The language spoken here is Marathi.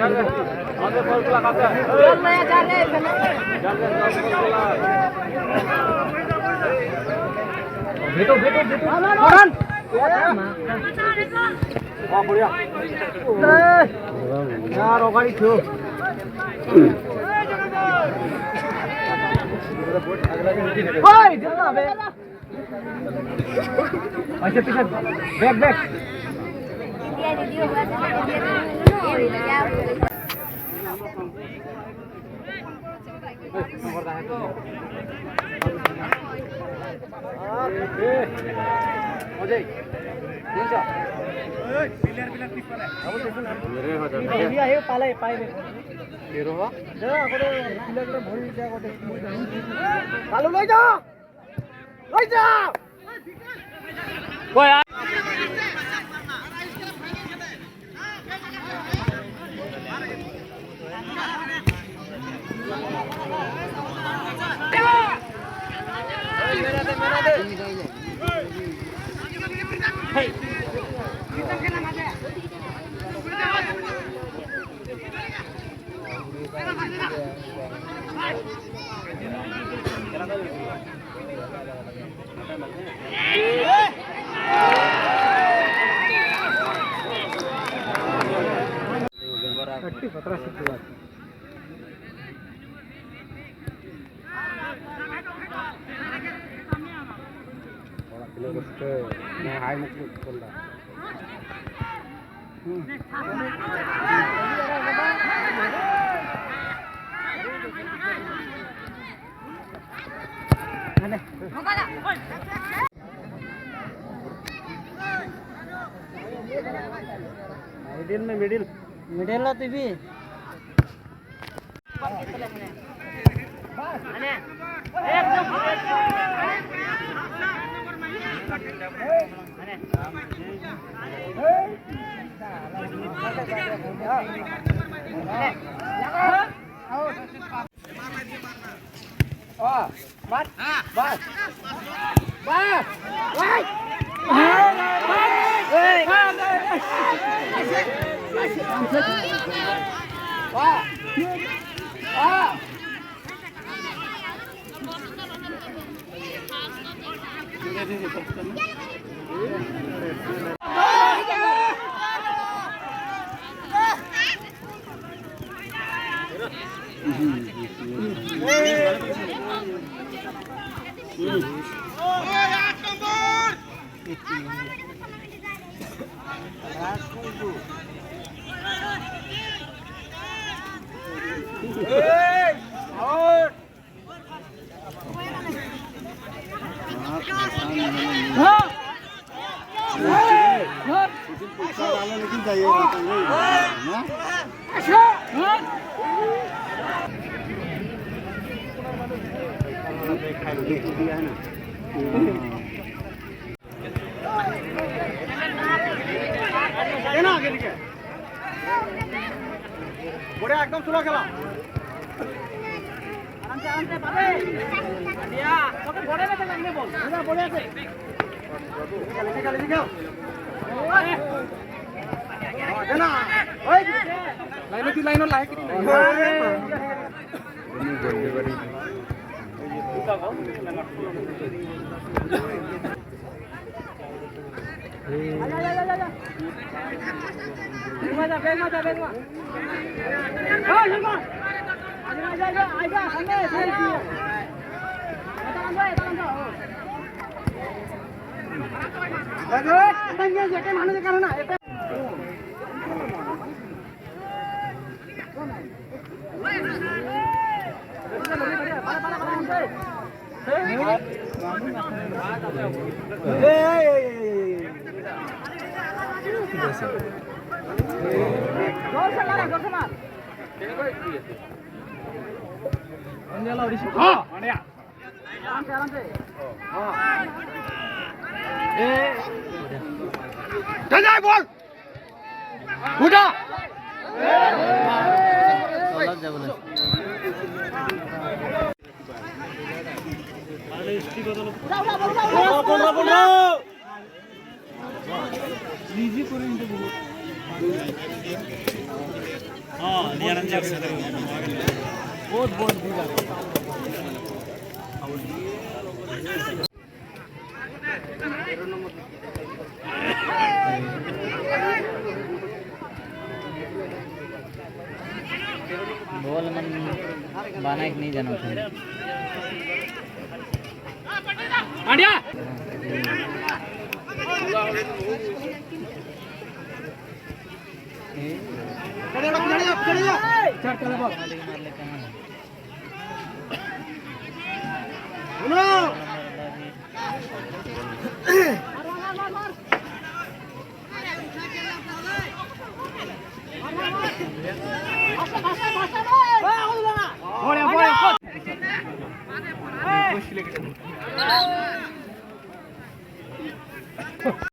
भेटो भेटो भेटो बढिया यार अगाडि थियो ओइ देख्न बे अच्छा पिछे बैक बैक अजय हुन्छ पालै पाइले तेरो हो पालु लैजा लैजा हाई मिडिल में मिडिल मिडिल ला तुम्ही बढ़िया एकदम स्लो खेला आराम से पाबे बढ़िया सबके बड़े में लगने बोल पूरा बढ़िया से निकल देना ओए लाइनो लाइक बैग बोल उठा इजी हाँ निरंजन बहुत बहुत दिला बोल मन बाना एक नहीं जाना आंडिया चल चल बॉल